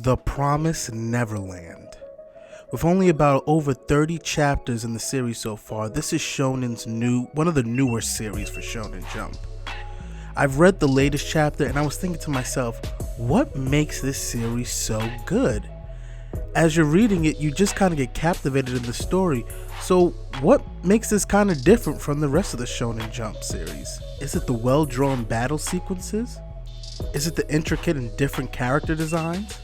The Promised Neverland. With only about over 30 chapters in the series so far, this is Shonen's one of the newer series for Shonen Jump. I've read the latest chapter and I was thinking to myself, what makes this series so good? As you're reading it, you just kind of get captivated in the story. So what makes this kind of different from the rest of the Shonen Jump series? Is it the well-drawn battle sequences? Is it the intricate and different character designs?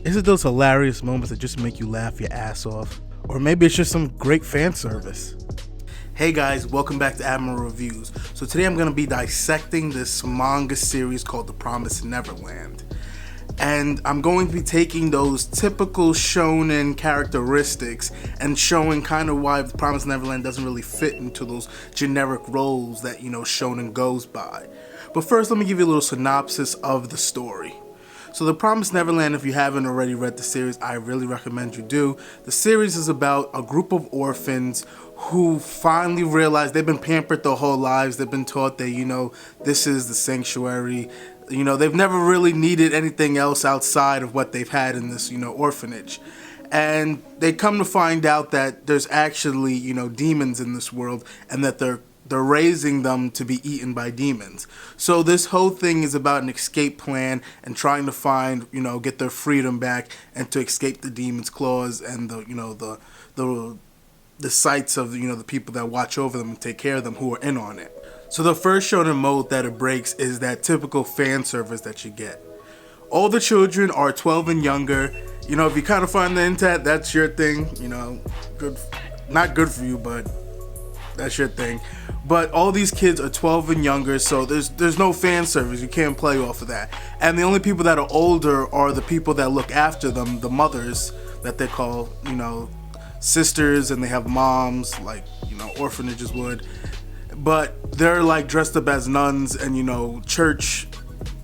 Is it those hilarious moments that just make you laugh your ass off? Or maybe it's just some great fan service. Hey guys, welcome back to Admiral Reviews. So today I'm going to be dissecting this manga series called The Promised Neverland. And I'm going to be taking those typical shonen characteristics and showing kind of why The Promised Neverland doesn't really fit into those generic roles that, shonen goes by. But first, let me give you a little synopsis of the story. So The Promised Neverland, if you haven't already read the series, I really recommend you do. The series is about a group of orphans who finally realize they've been pampered their whole lives. They've been taught that, this is the sanctuary. They've never really needed anything else outside of what they've had in this, orphanage. And they come to find out that there's actually, demons in this world and that they're raising them to be eaten by demons. So this whole thing is about an escape plan and trying to find, get their freedom back and to escape the demon's claws and the sights of, the people that watch over them and take care of them who are in on it. So the first shonen mode that it breaks is that typical fan service that you get. All the children are 12 and younger. If you kind of find the internet, that's your thing. Not good for you, but that's your thing. But all these kids are 12 and younger, so there's no fan service. You can't play off of that. And the only people that are older are the people that look after them, the mothers that they call, sisters, and they have moms, like, orphanages would. But they're like dressed up as nuns and, church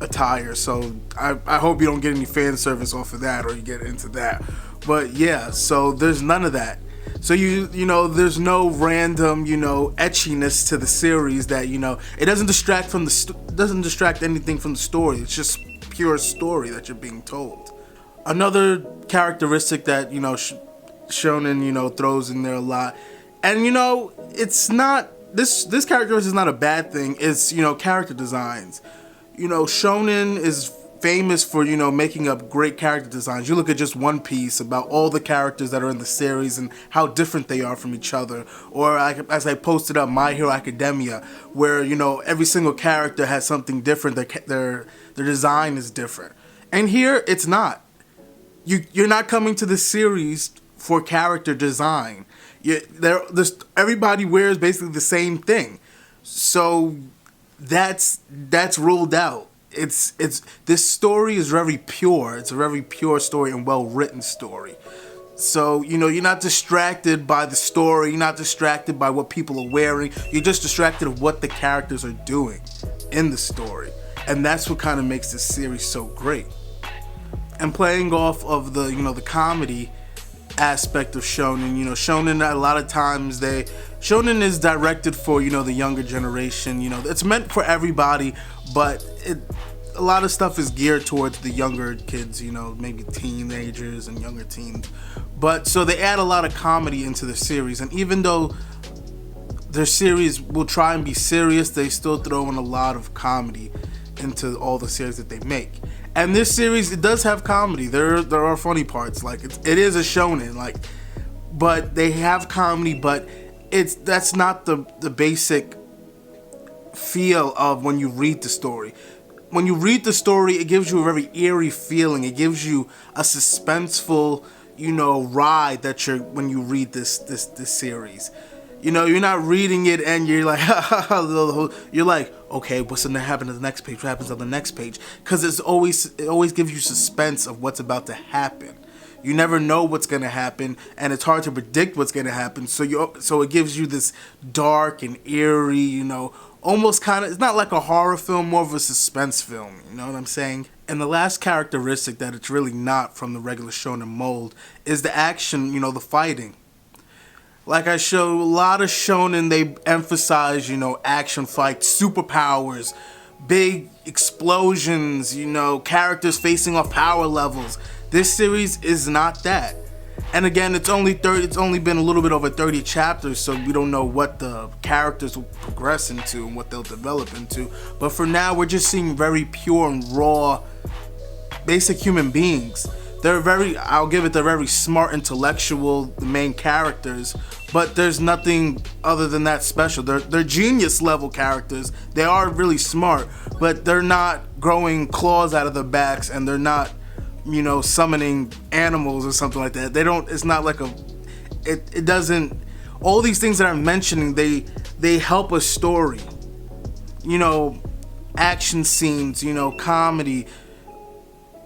attire. So I hope you don't get any fan service off of that or you get into that. But yeah, so there's none of that. So there's no random, etchiness to the series that, it doesn't distract from doesn't distract anything from the story. It's just pure story that you're being told. Another characteristic that, Shonen, throws in there a lot. And, it's not, this characteristic is not a bad thing. It's, character designs. Shonen is famous for, making up great character designs. You look at just One Piece, about all the characters that are in the series and how different they are from each other. Or as I posted up, My Hero Academia, where, every single character has something different. Their design is different. And here, it's not. You're not coming to the series for character design. Everybody wears basically the same thing. So that's ruled out. This story is very pure. It's a very pure story and well-written story. So, you're not distracted by the story. You're not distracted by what people are wearing. You're just distracted of what the characters are doing in the story. And that's what kind of makes this series so great. And playing off of the, the comedy aspect of shonen, shonen a lot of times shonen is directed for, the younger generation. It's meant for everybody, but a lot of stuff is geared towards the younger kids, maybe teenagers and younger teens. But so they add a lot of comedy into the series, and even though their series will try and be serious, they still throw in a lot of comedy into all the series that they make. And this series, it does have comedy. There are funny parts. Like it is a shonen, but they have comedy. But that's not the basic feel of when you read the story. When you read the story, it gives you a very eerie feeling. It gives you a suspenseful, ride that when you read this series. You're not reading it and you're like, you're like, okay, what's going to happen to the next page? What happens on the next page? Because it always gives you suspense of what's about to happen. You never know what's going to happen, and it's hard to predict what's going to happen. So it gives you this dark and eerie, almost kind of, it's not like a horror film, more of a suspense film. You know what I'm saying? And the last characteristic that it's really not from the regular shonen mold is the action, the fighting. Like I showed, a lot of shonen, they emphasize, action fights, superpowers, big explosions, characters facing off power levels. This series is not that. And again, it's only been a little bit over 30 chapters, so we don't know what the characters will progress into and what they'll develop into. But for now, we're just seeing very pure and raw, basic human beings. They're very smart, intellectual, the main characters, but there's nothing other than that special. They're genius level characters. They are really smart, but they're not growing claws out of their backs, and they're not, summoning animals or something like that. It's not like it doesn't, all these things that I'm mentioning, they help a story. Action scenes, comedy,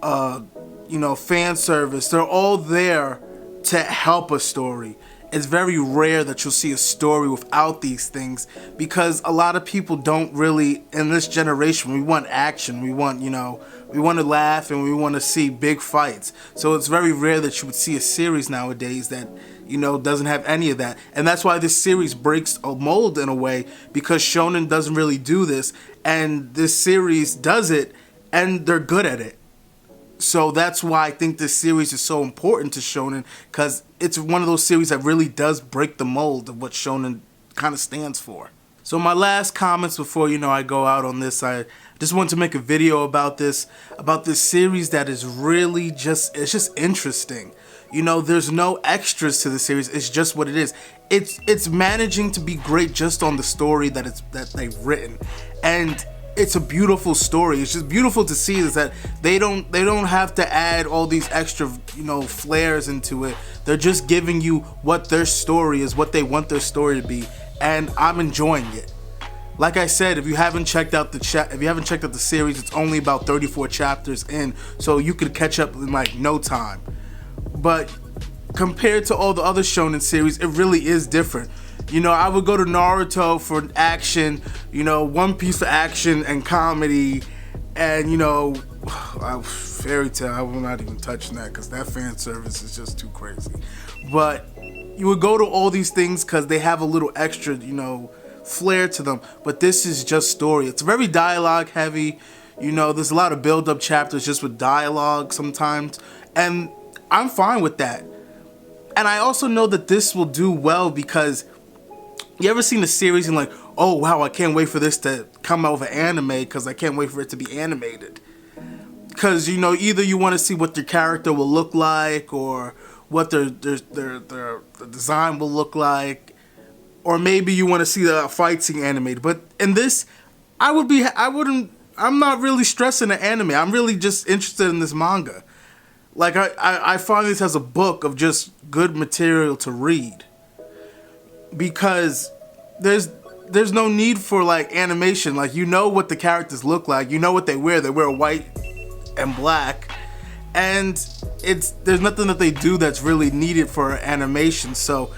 fan service, they're all there to help a story. It's very rare that you'll see a story without these things, because a lot of people don't really, in this generation, we want action, we want to laugh, and we want to see big fights. So it's very rare that you would see a series nowadays that doesn't have any of that. And that's why this series breaks a mold in a way, because Shonen doesn't really do this, and this series does it, and they're good at it. So that's why I think this series is so important to Shonen, because it's one of those series that really does break the mold of what Shonen kind of stands for. So my last comments before I go out on this, I just want to make a video about this series that is really just interesting. There's no extras to the series. It's just what it is. It's managing to be great just on the story that they've written, and it's a beautiful story. It's just beautiful to see is that they don't have to add all these extra flares into it. They're just giving you what their story is, what they want their story to be, and I'm enjoying it. Like I said, if you haven't checked out the series, it's only about 34 chapters in, so you could catch up in like no time. But compared to all the other Shonen series, it really is different. I would go to Naruto for action, One Piece for action and comedy, and Fairy Tail, I will not even touch that because that fan service is just too crazy. But you would go to all these things because they have a little extra, flair to them. But this is just story. It's very dialogue heavy. There's a lot of build-up chapters just with dialogue sometimes, and I'm fine with that. And I also know that this will do well because you ever seen a series and like, oh wow, I can't wait for this to come out of an anime because I can't wait for it to be animated. Because either you want to see what their character will look like, or what their design will look like, or maybe you want to see the fight scene animated. But in this, I'm not really stressing the anime. I'm really just interested in this manga. Like I find this as a book of just good material to read. Because there's no need for like animation. Like what the characters look like, what they wear. They wear white and black, and there's nothing that they do that's really needed for animation. So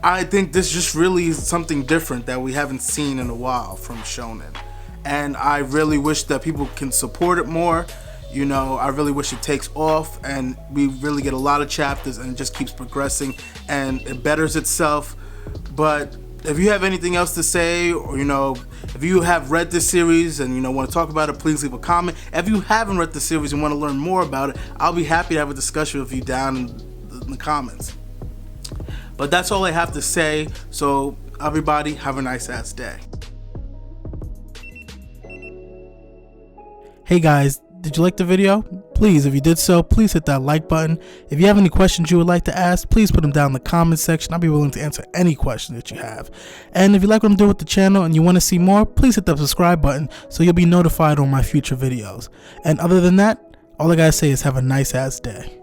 I think this just really is something different that we haven't seen in a while from Shonen, and I really wish that people can support it more. I really wish it takes off and we really get a lot of chapters and it just keeps progressing and it betters itself. But if you have anything else to say, or if you have read this series and want to talk about it, please leave a comment. If you haven't read the series and want to learn more about it, I'll be happy to have a discussion with you down in the comments. But that's all I have to say. So everybody, have a nice ass day. Hey guys, did you like the video? Please, if you did so, please hit that like button. If you have any questions you would like to ask, please put them down in the comment section. I'll be willing to answer any question that you have. And if you like what I'm doing with the channel and you want to see more, please hit the subscribe button so you'll be notified on my future videos. And other than that, all I gotta say is have a nice ass day.